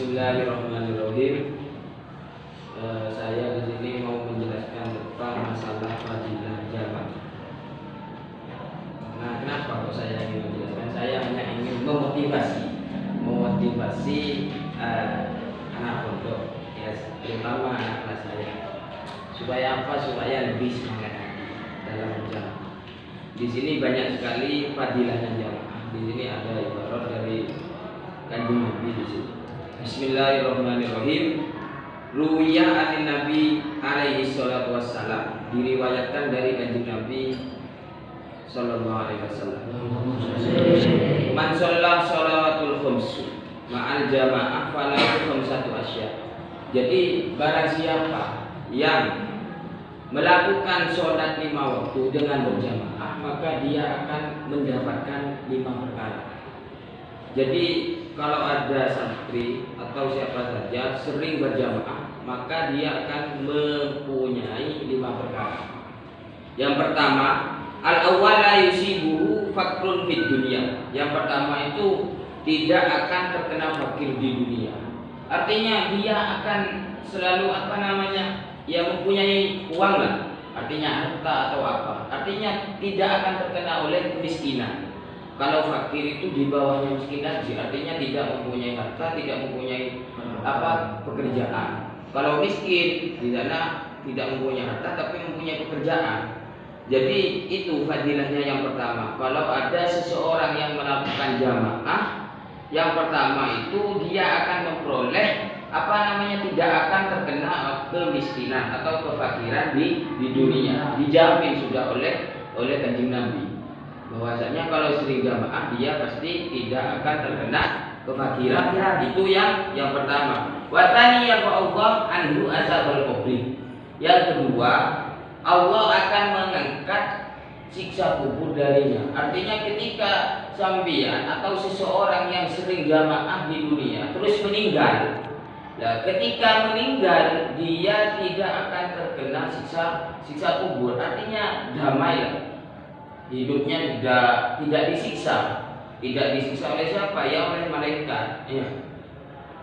Bismillahirrahmanirrahim. Saya di sini mau menjelaskan tentang masalah fadilah jamaah. Nah, kenapa kok saya ingin menjelaskan? Saya hanya ingin memotivasi anak pondok, ya, terutama anak kelas saya, supaya apa? Supaya lebih semangat dalam berjamaah. Di sini banyak sekali fadilahnya jamaah. Di sini ada ibarat dari Kanjeng Nabi di sini. Bismillahirrahmanirrahim. Ruwiya an Nabi alaihi salatu wassalam, diriwayatkan dari Kanjeng Nabi sallallahu alaihi wasallam. Man shalla shalawatul khams ma'al jamaah falahu khamsatu asya. Jadi barang siapa yang melakukan sholat 5 waktu dengan berjamaah, maka dia akan mendapatkan 5 perkara. Jadi kalau ada santri atau siapa saja sering berjamaah, maka dia akan mempunyai 5 perkara. Yang pertama, al-awwal la yusibuhu fakrun fid dunya. Yang pertama itu tidak akan terkena fakir di dunia. Artinya dia akan selalu ya mempunyai uang lah. Artinya harta atau apa. Artinya tidak akan terkena oleh kemiskinan. Kalau fakir itu di bawahnya miskin lagi, artinya tidak mempunyai harta, tidak mempunyai pekerjaan. Kalau miskin di sana tidak mempunyai harta tapi mempunyai pekerjaan. Jadi itu fadilahnya yang pertama. Kalau ada seseorang yang melakukan jamaah, yang pertama itu dia akan memperoleh tidak akan terkena kemiskinan atau kefakiran di dunia. Dijamin sudah oleh Kanjeng Nabi bahwasanya kalau sering jamaah dia pasti tidak akan terkena kefakiran. Itu yang pertama. Wa tsani Allah anhu azabul qabri. Yang kedua, Allah akan mengangkat siksa kubur darinya. Artinya ketika sambian atau seseorang yang sering jamaah di dunia terus meninggal, ketika meninggal dia tidak akan terkena siksa kubur. Artinya damai, hidupnya tidak disiksa. Tidak disiksa oleh siapa? Ya oleh malaikat. Ya.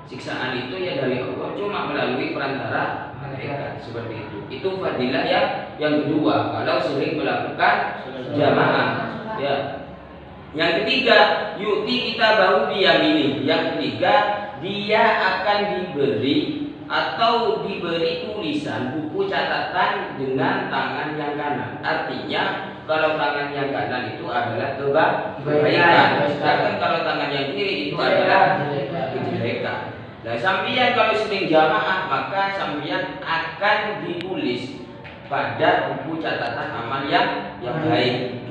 Siksaan itu ya dari Allah, cuma melalui perantara malaikat, seperti itu. Itu fadilah yang kedua kalau sering melakukan jamaah. Ya. Yang ketiga, yu'ti kita bahu biyamini. Yang ketiga, dia akan diberi tulisan buku catatan dengan tangan yang kanan. Artinya kalau tangan yang kanan itu adalah kebaikan, sedangkan kalau tangan yang kiri itu adalah kejelekan. Nah, sampeyan kalau sering jamaah maka sampeyan akan ditulis pada buku catatan amal yang baik.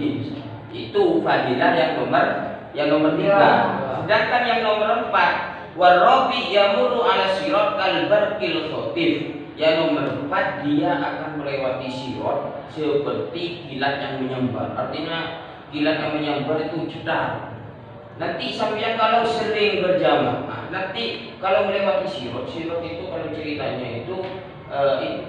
Itu fadilah yang nomor 3. Sedangkan yang nomor 4, warabi yamuru ala sirat kalbarkil khotif. Yang nomor 4, dia akan melewati sirat seperti kilat yang menyambar. Artinya kilat yang menyambar itu cetar. Nanti sampeyan kalau sering berjamaah, nanti kalau melewati sirat itu kalau ceritanya itu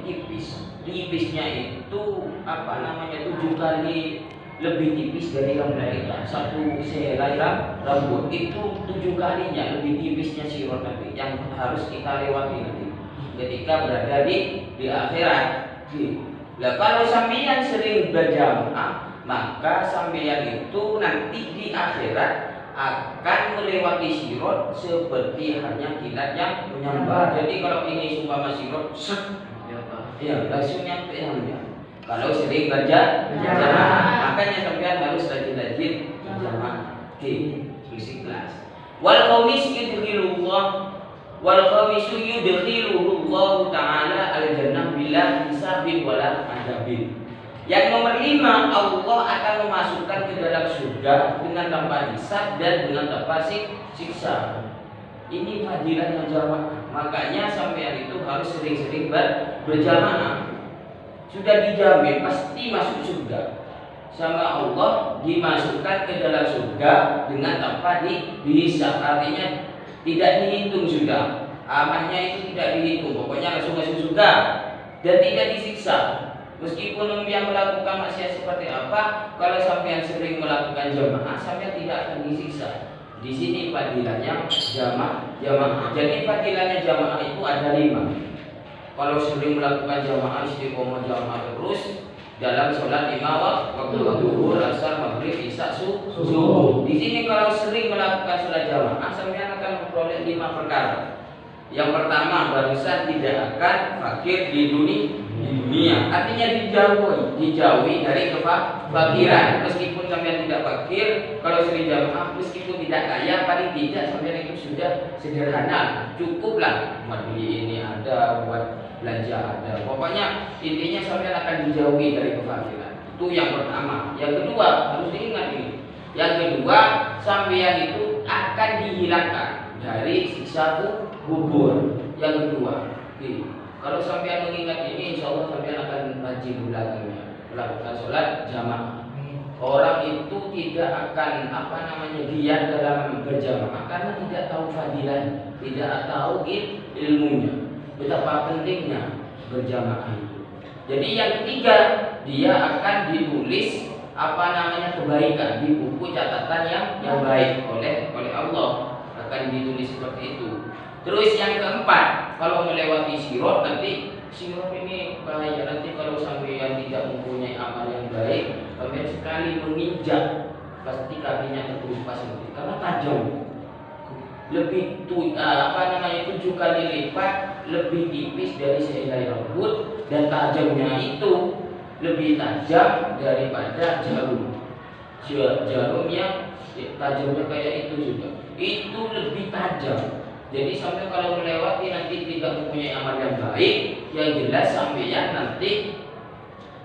tipis. Tipisnya itu 7 kali lebih tipis dari rambut kita. Satu sehelai rambut itu 7 kalinya lebih tipisnya sirat nanti yang harus kita lewati nanti ketika berada di akhirat. Nah, kalau sampeyan sering berjamaah, maka sampeyan itu nanti di akhirat akan melewati sirat seperti hanya kilat yang menyambar. Jadi kalau ini sumpama sirat, langsung nyampe ya. Kalau sering berjamaah, makanya sampeyan harus rajin-rajin berjamaah. Musik kelas. Wal khamis yudkhilullah ta'ala al-jannah bila hisabin wala adabin. Yang nomor 5, Allah akan memasukkan ke dalam surga dengan tanpa hisab dan dengan tanpa siksa. Ini fadilah yang jamaah. Makanya sampeyan itu harus sering-sering berjamaah. Sudah dijamin pasti masuk surga. Sama Allah dimasukkan ke dalam surga dengan tanpa dihisab. Artinya tidak dihitung sudah. Amalnya itu tidak dihitung. Pokoknya langsung masuk surga dan tidak disiksa. Meskipun yang melakukan maksiat seperti apa, kalau sampean sering melakukan jamaah, sampean tidak akan disiksa. Di sini fadilahnya jamaah. Jadi fadilahnya jamaah itu ada 5. Kalau sering melakukan jamaah istiqomah jamaah terus dalam sholat 5 waktu zuhur, asar, maghrib, isya, subuh. Di sini kalau sering melakukan sholat jamaah, sampean akan memperoleh 5 perkara. Yang pertama, barusan tidak akan fakir di dunia. Artinya dijauhi dari kefakiran. Meskipun sampean tidak fakir, kalau sering jamaah meskipun tidak kaya, paling tidak sampean itu sudah sederhana. Cukuplah buat beli ini ada, buat belanja ada. Pokoknya intinya sampean akan dijauhi dari kefakiran. Itu yang pertama. Yang kedua, harus diingat ini. Yang kedua, sampean itu akan dihilangkan dari siksa kubur. Yang kedua, kalau sampean mengingat ini, insya Allah sampean akan rajin belakangnya melakukan sholat jamaah. Orang itu tidak akan giat dalam berjamaah karena tidak tahu fadilah, tidak tahu ilmunya, betapa pentingnya berjamaah itu. Jadi yang ketiga, dia akan ditulis kebaikan di buku catatan yang baik oleh Allah, akan ditulis seperti itu. Terus yang keempat, kalau melewati sirat, nanti sirat ini bahaya. Nanti kalau sampai yang tidak mempunyai amal yang baik, sampai sekali menginjak pasti kakinya terkelupas nanti karena tajam. Lebih 7 kali lipat lebih tipis dari sehelai rambut, dan tajamnya itu lebih tajam daripada jarum. Jarum yang tajamnya kayak itu juga, itu lebih tajam. Jadi sampai kalau melewati nanti tidak mempunyai amal yang baik, yang jelas sampeyan nanti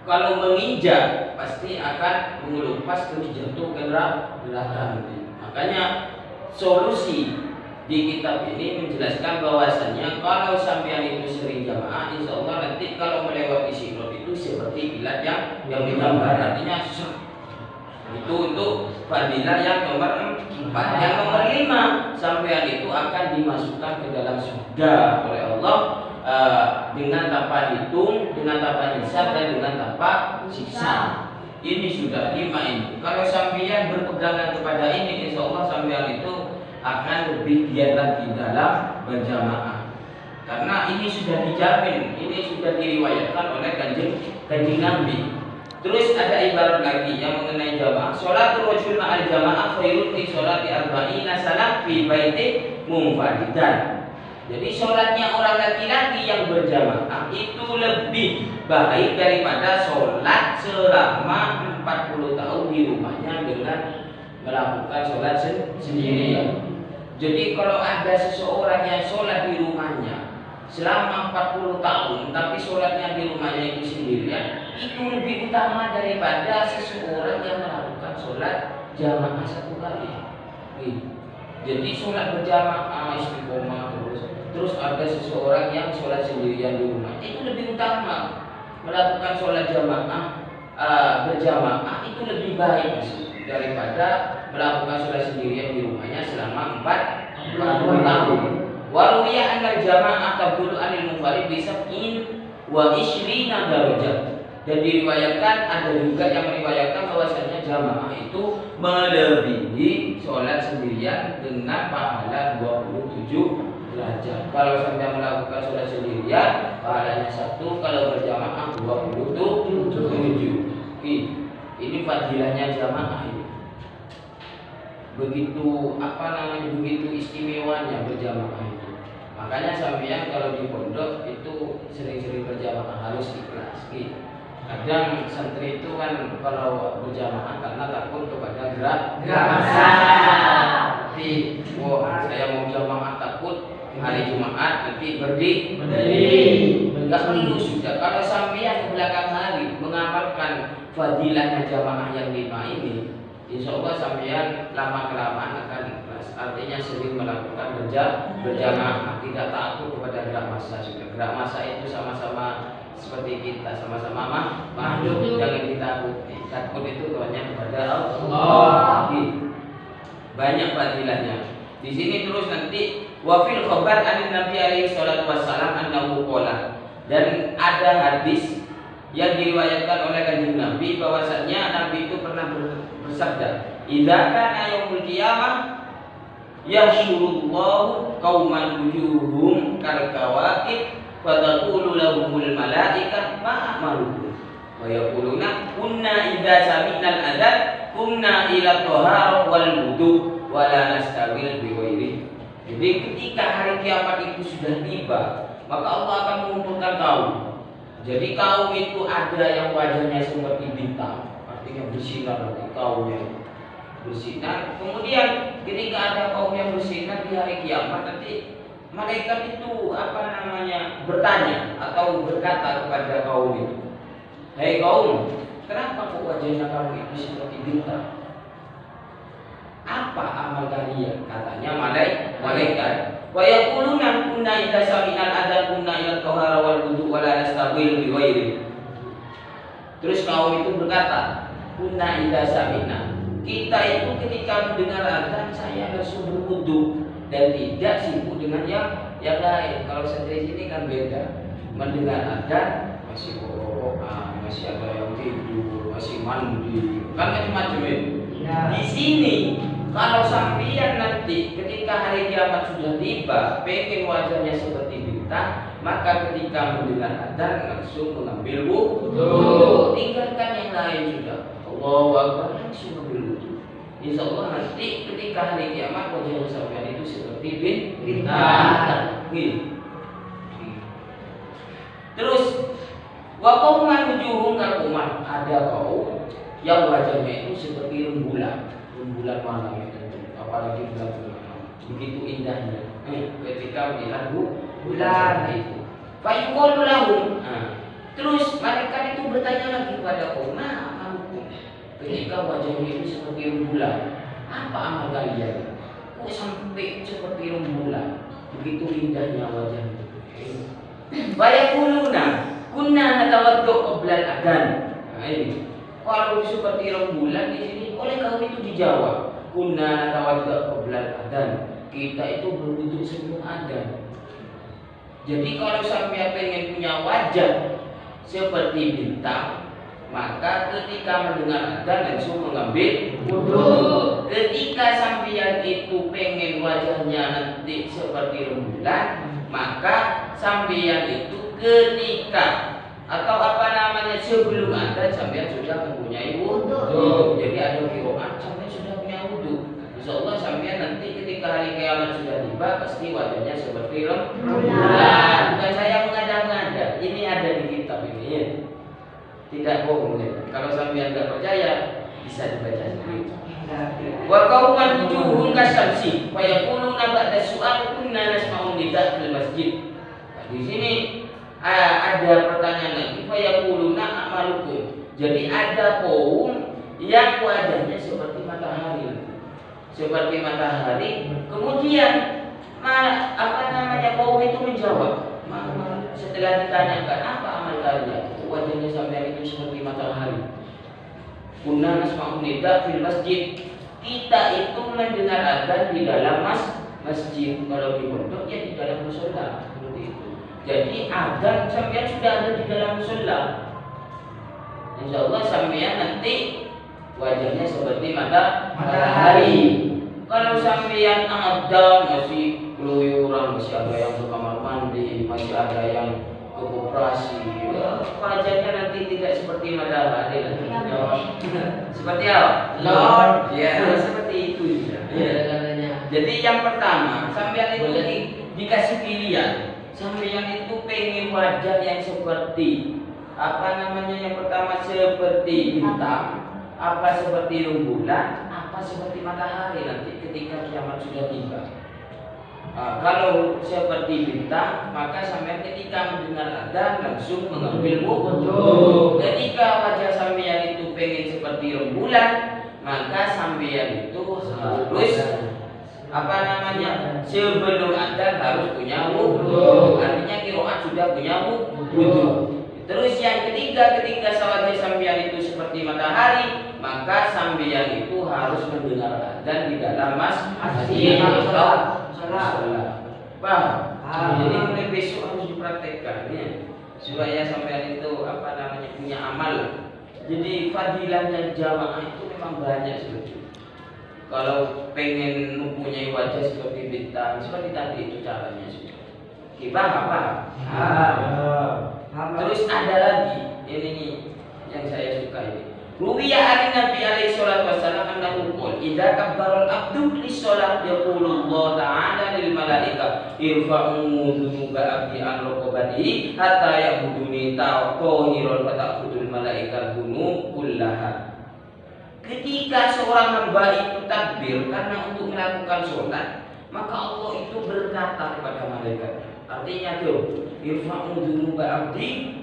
kalau menginjak pasti akan mengelupas terus jatuh ke neraka. Makanya solusi di kitab ini menjelaskan bahwasannya kalau sampeyan itu sering jamaah, insya Allah nanti kalau melewati sirat itu seperti kilat yang digambar. Artinya itu untuk fadilah yang nomor 4. Yang nomor 5, sampean itu akan dimasukkan ke dalam surga oleh Allah dengan tanpa hitung, dengan tanpa hisab, dan dengan tanpa siksa. Ini sudah 5 ini. Kalau sampean berpegangan kepada ini, insya Allah sampean itu akan lebih giat lagi dalam berjamaah. Karena ini sudah dijamin, ini sudah diriwayatkan oleh kanjeng Nabi. Terus ada ibarat lagi yang mengenai jamaah. Sholatul rajul ma'al jamaah khairun fi sholati arba'ina sanah fi baiti munfaridan. Jadi sholatnya orang laki-laki yang berjamaah itu lebih baik daripada sholat selama 40 tahun di rumahnya dengan melakukan sholat sendirian. Jadi kalau ada seseorang yang sholat di rumahnya selama 40 tahun tapi sholatnya di rumahnya itu sendirian, itu lebih utama daripada seseorang yang melakukan sholat jamaah 1 kali. Jadi sholat berjamaah istiqomah terus ada seseorang yang sholat sendirian di rumah, itu lebih utama. Melakukan sholat jamaah berjamaah itu lebih baik daripada melakukan sholat sendirian di rumahnya selama 40 tahun. Waruya anal jamaah tabdulu anil munfarid bisab'in wa ishrina darajat. Dan diriwayatkan, ada juga yang meriwayatkan bahwasanya jamaah itu melebihi sholat sendirian dengan pahala 27 derajat. Kalau sampai melakukan sholat sendirian pahalanya 1, kalau berjamaah 27. Ini fadilahnya jamaah ini. Begitu begitu istimewanya berjamaah itu. Makanya sampeyan kalau di pondok itu sering-sering berjamaah harus ikhlas. Kadang santri itu kan kalau berjamaah karena takut kepada gerak massa. Tapi saya mau jamaah takut hari Jumat nanti berdiri. Enggak perlu sudah. Kalau sampeyan ke belakang hari mengamalkan fadilahnya jamaah yang 5 ini, insya Allah sampeyan lama-kelamaan akan ikhlas. Artinya sering melakukan berjamaah, tidak takut kepada gerak massa sudah. Gerak massa itu sama-sama seperti kita, sama-sama makhluk, jangan ditakuti. Takut itu hanya kepada Allah. Banyak fadilahnya. Di sini terus nanti wafil khabar an Nabi alaihi salatu wassalam annahu qala. Dan ada hadis yang diriwayatkan oleh kanjeng Nabi bahwasanya Nabi itu pernah bersabda, "Idza kana yaumul qiyamah Yahsyurullahu qauman wujuhum kal kawakib wa taqulu lahumul malaikatu ma a'malukum wa yaquluna kunna idza sami'nal adzan kunna ila thahara wal wudu wa la nastawil bi ghairi. Jadi ketika hari kiamat itu sudah tiba, maka Allah akan mengumpulkan kaum. Jadi kaum itu ada yang wajahnya seperti bintang, artinya bersinar nanti kaumnya bersinar. Kemudian ketika ada kaum yang bersinar di hari kiamat, nanti malaikat itu bertanya atau berkata kepada kaum itu, "Hei kaum, kenapa kok wajahnya kamu itu seperti bintang? Apa amal kalian?" Katanya malaikat, "Wa yaquluna kunna idza sami'nal adzan kunna ila thahara wal wudu wa la nastaqbil bi ghairi." Terus kaum itu berkata, "Kunna idza sami'na." Kita itu ketika mendengar adzan saya langsung berwudu dan tidak sibuk dengan yang lain. Kalau santri sini kan beda. Mendengar adzan masih borokan, masih ada yang tidur, masih mandi, kan macam-macam itu. Ya. Di sini kalau sampeyan nanti ketika hari kiamat sudah tiba, pengen wajahnya seperti bintang, maka ketika mendengar adzan langsung mengambil wudu. Tinggalkan yang lain sudah. Allahu Akbar, langsung mengambil wudu. Insya Allah nanti ketika hari kiamat wajahnya sampeyan itu seperti bintang. Terus wa qauman wujuhum kal qamar, ada kaum yang wajahnya itu seperti rembulan malam itu, apalagi bulan purnama, begitu indahnya ketika melihat bulan itu. Fa yuqalu lahum, terus mereka itu bertanya lagi kepada kaum, ketika wajahnya itu seperti rembulan, apa amal kalian? Kok sampai seperti rembulan, begitu indahnya wajahnya? Bayaquluna kunna natawaddu qabla al-adzan. Nah ini. Kalau seperti rembulan di sini oleh kaum itu dijawab, kunna natawaddu qabla al-adzan. Kita itu berwudu sebelum adzan. Jadi kalau sampai pengen punya wajah seperti bintang, maka ketika mendengar adzan langsung mengambil wudu. Ketika sampeyan itu pengen wajahnya nanti seperti rembulan, maka sampeyan itu ketika atau sebelum adzan sampeyan sudah mempunyai wudu. Jadi ada qiraat sampeyan sudah punya wudu. Insyaallah sampeyan nanti ketika hari kiamat sudah tiba pasti wajahnya seperti rembulan. Bukan saya mengada-ngada, ini ada di kitab ini ya. Tidak bohong ya. Kalau sampeyan enggak percaya bisa dibaca sendiri. Wa qauman wujuhum kasyamsi fa yaquluna ba'da su'al kunna nasma'u nida fil masjid. Nah, di sini ada pertanyaan lagi, fa yaquluna a'malukum. Jadi ada kaum yang wajahnya seperti matahari. Seperti matahari. Kemudian kaum itu menjawab, setelah ditanyakan apa amal kalian, wajahnya sampai itu seperti matahari. Kunna nasma'u nida fil masjid. Kita itu mendengar adzan di dalam masjid. Kalau di pondok ya di dalam mushola seperti itu. Jadi adzan sampeyan sudah ada di dalam mushola. Insyaallah sampeyan nanti wajahnya seperti matahari. Kalau sampeyan adzan masih keluyuran, masih ada yang ke kamar mandi, masih ada yang ke koperasi, wajahnya nanti tidak seperti matahari. Seperti apa? Lord. Ya, seperti itu ya. Jadi yang pertama, sampeyan itu dikasih pilihan. Sampeyan itu pengen wajah yang seperti yang pertama seperti bintang, apa seperti rembulan, apa seperti matahari nanti ketika kiamat sudah tiba. Kalau seperti bintang, maka sampeyan ketika mendengar adzan langsung mengambil wudu. Ketika wajah sampeyan itu pengen seperti rembulan, maka sampeyan itu harus sebelum adzan harus punya wudu. Artinya qiraat sudah punya wudu. Terus yang ketiga, ketika wajah sampeyan itu seperti matahari, maka sampeyan itu harus mendengar adzan di dalam masjid. Paham? Jadi mulai besok harus dipraktekkan ya, supaya sampean itu punya amal. Jadi fadilahnya jamaah itu memang banyak sebetulnya. kalau pengen mempunyai wajah seperti bintang, seperti tadi itu caranya sudah. Oke, paham? Terus ada lagi ini yang saya suka ini. Ruwiya an Nabi alaihi salatu wasallam annahu qala idza kabbara al-abdu lis-shalah yaqulu Allah ta'ala lil malaika irfa'u dhunuba abdi an raqabatihi hatta ya'buduni tahiran wa ta'khudul malaika dhunub kullaha. Ketika seorang hamba itu takbir karena untuk melakukan sholat, maka Allah itu berkata kepada malaikat. Artinya tuh, irfa'u dhunuba abdi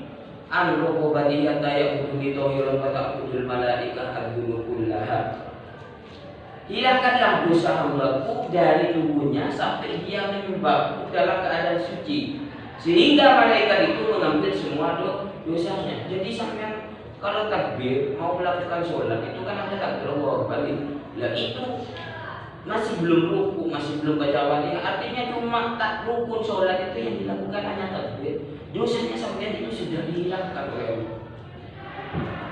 an raqabatihi hatta ya'buduni tahiran wa ta'khudul malaika dhunub kullaha. Hilangkanlah dosa hambaku dari tubuhnya sampai dia menyembahku dalam keadaan suci, sehingga malaikat itu mengambil semua dosanya. Jadi sampai kalau takbir mau melakukan sholat itu kan ada takbir Allahu Akbar. Lah itu masih belum ruku, masih belum baca Fatihah. Artinya cuma tak rukun sholat itu yang dilakukan hanya takbir. Dosanya sampai itu sudah dihilangkan oleh Allah.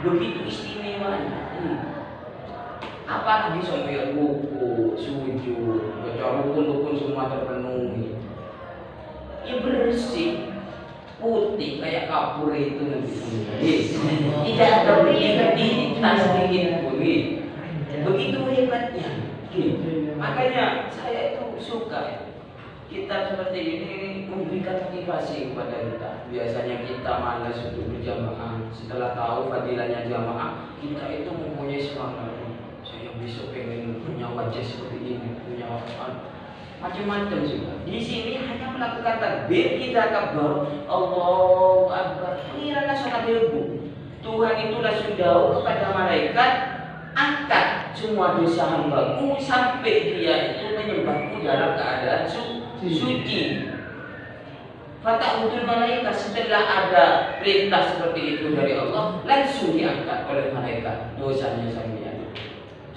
Begitu istimewanya. Apalagi sampai ruku, sujud, baca rukun-rukun semua terpenuhi. Ya bersih, putih kayak kapur itu nanti. Tidak ada identitas sedikit pun. Begitu hebatnya. Makanya saya itu suka kita seperti ini memberikan motivasi kepada kita. Biasanya kita malas untuk berjamaah. Setelah tahu fadilahnya jamaah, kita itu mempunyai semangat. Saya besok pengen punya wajah seperti ini, punya macam-macam juga. Di sini hanya melakukan takbir, kita kabar Allahu Akbar. Mengira sholat ibu. Tuhan itu langsung jauh kepada malaikat, angkat semua dosa hambaku sampai dia itu menyembahku dalam keadaan suci. Fata'udul malaikat, setelah ada perintah seperti itu dari Allah, langsung diangkat oleh malaikat dosanya sampeyan.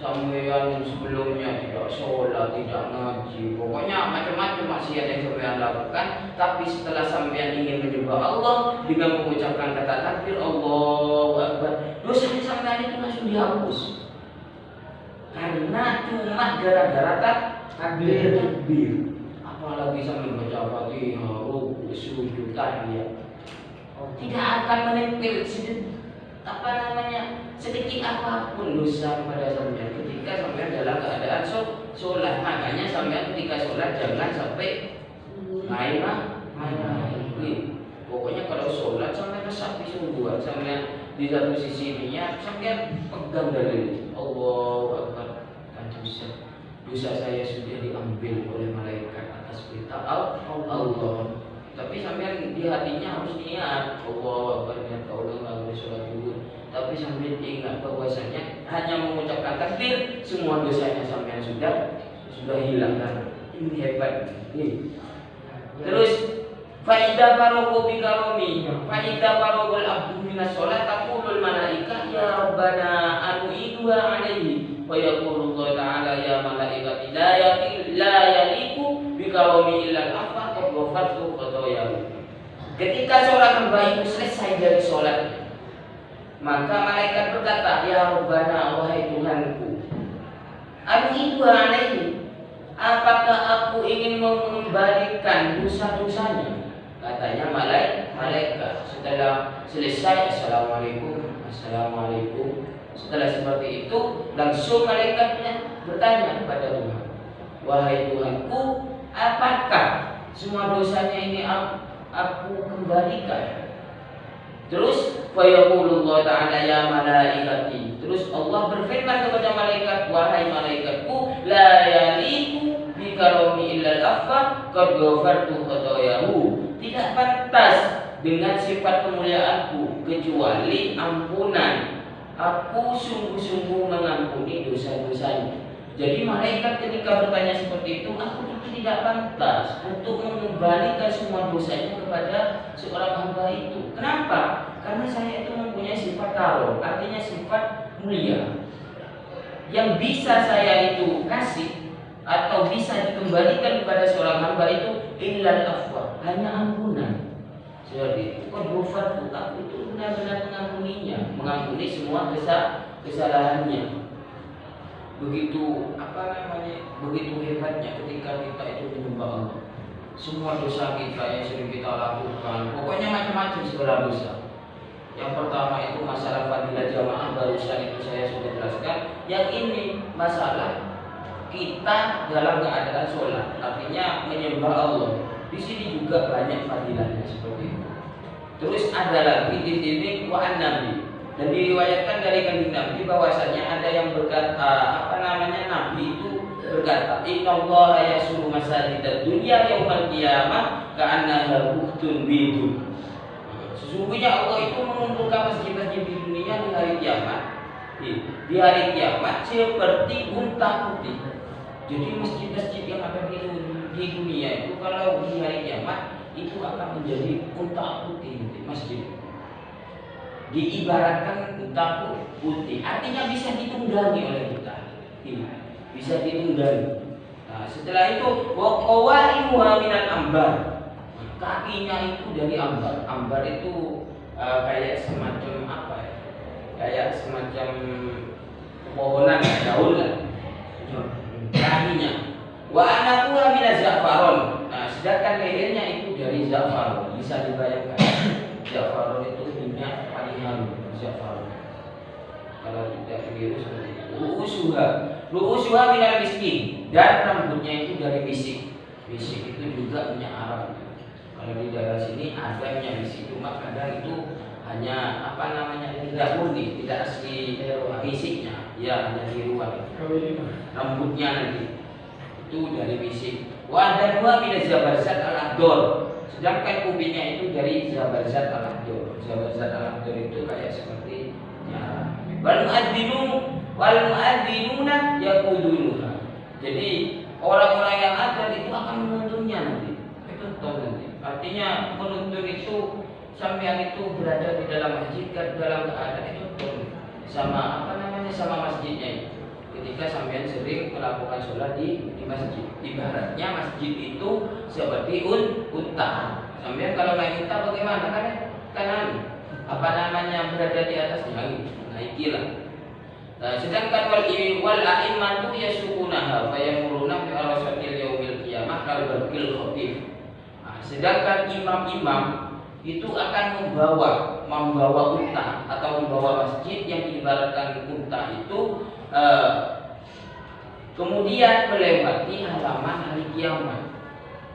Sampeyan sebelumnya tidak sholat, tidak ngaji, pokoknya macam-macam maksiat yang sampeyan lakukan, tapi setelah sampeyan ingin menyembah Allah dengan mengucapkan kata takbir Allahu Akbar, dosanya sampeyan itu langsung dihapus. Karena cuma gara-gara takbir. Apalagi sambil baca Fatihah, ruku, sujud, tahiyat, tidak akan menempel sedikit apapun dosa kepada sampean ketika sampean dalam keadaan sholat. Makanya sampean ketika sholat jangan sampai main. Pokoknya kalau sholat sampean resapi sungguhan, sampean di satu sisi niat, sampean pegang dalil Allahu Akbar. Dosa saya sudah diambil oleh malaikat atas perintah Allah. Tapi sampean di hatinya harus niat Allahu Akbar, niat Allah nggak boleh sholat dulu. Tapi sambil ingat bahwasanya hanya mengucapkan takbir semua dosanya sampean sudah hilang. Ini hebat. Terus faida faroqu bi karomi, faida faroqul abdu minas sholat taqulul malaika ya rabbana anu'iduha alaihi wa yaqulu Allah ta'ala ya malaikati la yaliku bi karomi illa al-afwa qad ghafartu khotoyahu. Ketika seorang hamba itu selesai dari sholatnya, maka malaikat berkata, ya Rabbana, wahai Tuhanku, anu'iduha alaihi, apakah aku ingin mengembalikan dosa-dosanya? Katanya malaikat setelah selesai Assalamualaikum. Setelah seperti itu langsung malaikatnya bertanya kepada Tuhan, wahai Tuhanku, apakah semua dosanya ini aku kembalikan? Terus fayaqulullah ta'ala ya malaikati, terus Allah berfirman kepada malaikat, wahai malaikatku, la yaliku bi karomi illa al-afwa qad ghafartu khotoyahu. Tidak pantas dengan sifat kemuliaanku kecuali ampunan. Aku sungguh-sungguh mengampuni dosa-dosanya. Jadi malaikat ketika bertanya seperti itu, aku tidak pantas untuk mengembalikan semua dosanya kepada seorang hamba itu. Kenapa? Karena saya itu mempunyai sifat karom, artinya sifat mulia. Yang bisa saya itu kasih atau bisa dikembalikan kepada seorang hamba itu illal afwa, hanya ampunan. Jadi qad-ghafartu, aku itu benar-benar mengampuninya, mengampuni semua kesalahannya. begitu begitu hebatnya ketika kita itu menyembah Allah. Semua dosa kita yang sering kita lakukan, pokoknya macam-macam segala dosa. Yang pertama itu masalah fadilah jamaah, barusan itu saya sudah jelaskan. Yang ini masalah kita dalam keadaan sholat, artinya menyembah Allah. Di sini juga banyak fadilahnya seperti itu. Terus ada lagi di sini wa'an Nabi, dan diriwayatkan dari kanjeng Nabi bahwasanya ada yang berkata Nabi itu berkata, innallaha yasuru masajidad dunya yaumal qiyamah ka'annaha buhtun bidun. Sesungguhnya Allah itu mengumpulkan masjid-masjid di dunia di hari kiamat. Di hari kiamat seperti unta putih. Jadi masjid-masjid yang ada di dunia itu kalau di hari kiamat itu akan menjadi unta putih masjid. Diibaratkan unta putih, artinya bisa ditunggangi oleh kita. Bisa ditunggangi. Nah, setelah itu waqawaimuha minal ambar. Kakinya itu dari ambar. Ambar itu kayak semacam apa ya? Kayak semacam pepohonan, daun lah. Kakinya. Wa anaquha minaz za'faron. Nah, sedangkan lehernya itu dari za'faron. Bisa dibayangkan. Za'faron itu minyak paling harum, za'faron. Kalau tidak keliru seperti itu. Ru'usuha minal miskin, dan rambutnya itu dari misik. Misik itu juga minyak Arab. Kalau di daerah sini ada minyak misik, cuma kadang itu hanya tidak murni, tidak asli misiknya, ya hanya tiruan. Rambutnya nanti itu dari misik. Wa danuha minaz zabarzat al-ahdor, sedangkan kubinya itu dari zabarzat al-ahdor. Zabarzat al-ahdor itu kayak seperti ya. Wal mu'adzinuna yaqudunuha. Jadi orang-orang yang ada itu akan menuntunnya nanti. Itu nanti. Artinya menuntun itu sampean itu berada di dalam masjid, dalam keadaan itu sama sama masjidnya itu. Ketika sampean sering melakukan sholat di masjid, ibaratnya masjid itu seperti unta. Sampean kalau naik unta bagaimana kan berada di atasnya, naikilah. Nah, sedangkan wal a'immatu yasukunaha fa yamuruna bi arasatil yaumil qiyamah kal barqil khafif. Nah, sedangkan imam-imam itu akan membawa unta atau membawa masjid yang diibaratkan unta itu kemudian melewati halaman hari kiamat.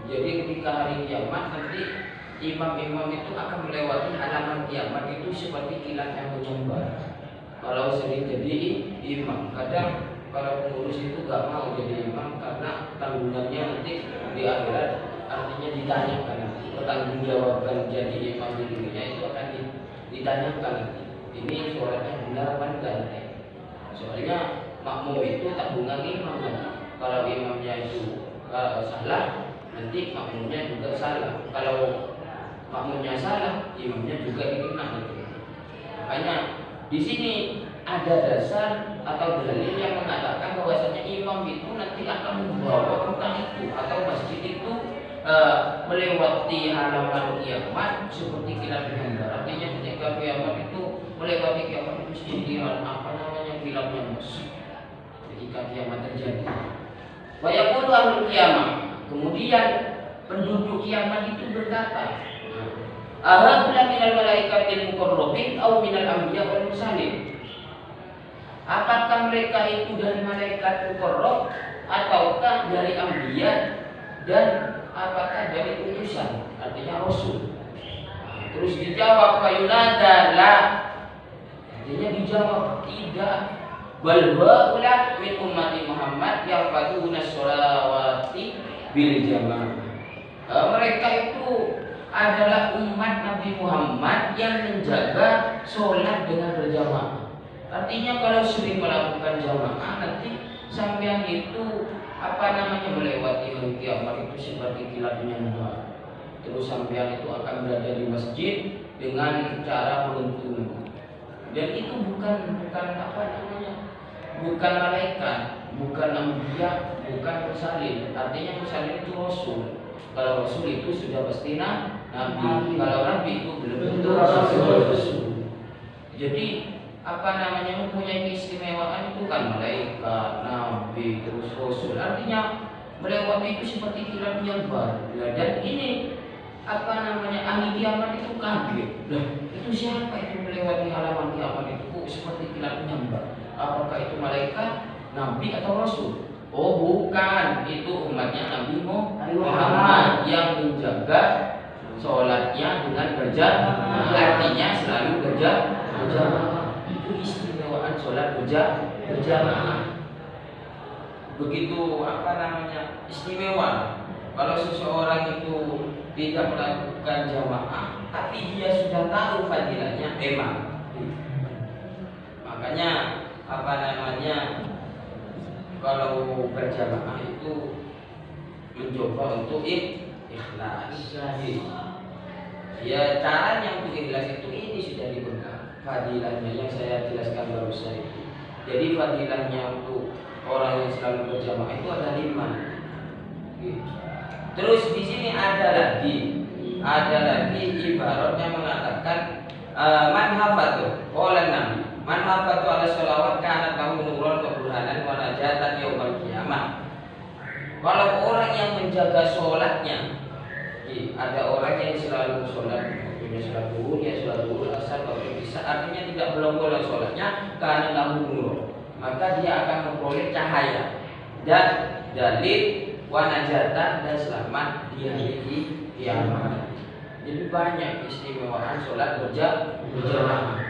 Jadi ketika hari kiamat nanti imam-imam itu akan melewati halaman kiamat itu seperti kilat yang menyambar. Kalau sering jadi imam, kadang kalau pengurus itu gak mau jadi imam karena tanggungannya nanti di akhirat, artinya ditanyakan nanti pertanggungjawaban jadi imam di dunia itu akan ditanyakan nanti. Ini sholatnya benar apa enggak? Soalnya makmum itu tanggungan imam nanti. Kalau imamnya itu salah, nanti makmumnya juga salah. Kalau makmumnya salah, imamnya juga dikenal nanti. Makanya di sini ada dasar atau dalil yang mengatakan bahwasanya imam itu nanti akan membawa unta itu atau masjid itu melewati halaman kiamat seperti kilat menyambar. Artinya ketika kiamat itu melewati kiamat itu sendiri kilatnya musuh. Ketika kiamat terjadi. Wa yaqulu ahlul kiamah. Kemudian penduduk kiamat itu berkata, ahaula minal malaikatil muqarrabin aw minal anbiya wal mursalin. Apakah mereka itu dari malaikat muqarrab ataukah dari anbiya dan apakah dari utusan, artinya rasul. Terus dijawab fayunada la. Artinya dijawab tidak. Bal haula min ummati Muhammad yang fatuna sholawati bil jamaah. Mereka itu adalah umat Nabi Muhammad yang menjaga sholat dengan berjamaah. Artinya kalau sering melakukan jamaah nanti sampean itu melewati hari kiamat itu seperti kilat menyambar. Terus sampean itu akan berada di masjid dengan cara menuntun. Dan itu bukan malaikat, bukan anbiya, bukan mursalin. Artinya mursalin itu rasul. Kalau rasul itu sudah pasti nabi. Kalau nabi itu belum tentu rasul. Jadi mempunyai keistimewaan itu kan malaikat, nabi, terus rasul. Artinya melewati itu seperti kilat nyambar. Dan ini ahli kiamat itu kaget. Itu siapa itu melewati halaman kiamat itu seperti kilat nyambar? Apakah itu malaikat, nabi atau rasul? Oh bukan, itu umatnya Nabi Muhammad yang menjaga sholatnya dengan berjamaah. Artinya selalu berjamaah. Itu istimewaan sholat berjamaah. Begitu istimewa. Kalau seseorang itu tidak melakukan jamaah, tapi dia sudah tahu fadilahnya, memang. Makanya kalau berjamaah itu mencoba untuk ikhlas. Ya caranya untuk ikhlas itu ini sudah dipegang fadilahnya yang saya jelaskan barusan itu. Jadi fadilahnya untuk orang yang selalu berjamaah itu ada 5. Terus di sini ada lagi ibarat yang mengatakan man hafadhu qala nabi man hafadhu ala sholawat kana lahu nuran wa burhanan wa najatan yaumil qiyamah. Kalau orang yang menjaga sholatnya, ada orang yang selalu sholat, waktunya sholat zuhur, ya sholat zuhur, asar, waktu isya, artinya tidak bolong-bolong sholatnya karena lahu nur, maka dia akan memperoleh cahaya dan dalil wanajatan dan selamat di hari kiamat. Jadi banyak istimewaan sholat berjamaah.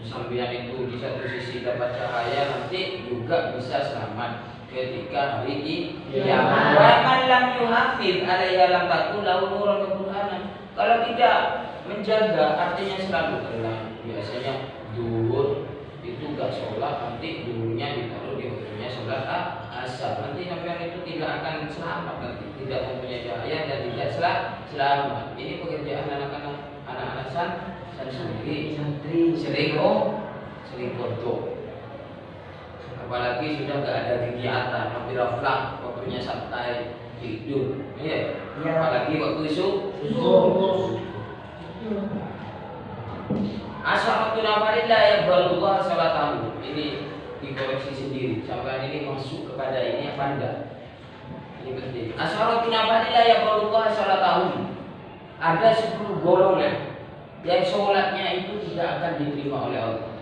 Sambian itu di satu sisi dapat cahaya, nanti juga bisa selamat ketika hari kiamat. Wa man lam yuhafiz alaiha lam takun lahu nurun wa burhanan. Kalau tidak menjaga, artinya selalu telat. Biasanya zuhur itu gak sholat, nanti duhurnya ditaruh di waktunya sholat asar. Nanti sampai itu tidak akan selamat, nanti tidak mempunyai cahaya dan tidak selamat. Ini pekerjaan anak-anak santri sering kotor. Apalagi sudah gak ada kegiatan, hampir raflah, waktunya santai tidur. Ya. Apalagi waktu subuh. Ashabatun amalillah ya balullah salatahu. Ini dikoreksi sendiri. Sampai ini masuk kepada ini apa enggak? Ini penting. Ashabatun amalillah ya balullah salatahu. Ada 10 golongan yang sholatnya itu tidak akan diterima oleh Allah.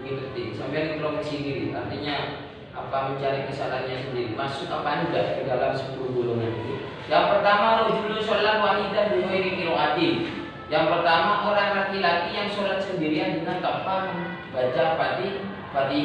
Ini penting. Sampai introspeksi diri. Artinya mencari kesalahannya sendiri. Masuk apa enggak ke dalam 10 golongan itu? Yang pertama, rajulun sholat wahidan bi ghairi qiraatin. Yang pertama, orang laki-laki yang sholat sendirian dengan tanpa baca Fatihah.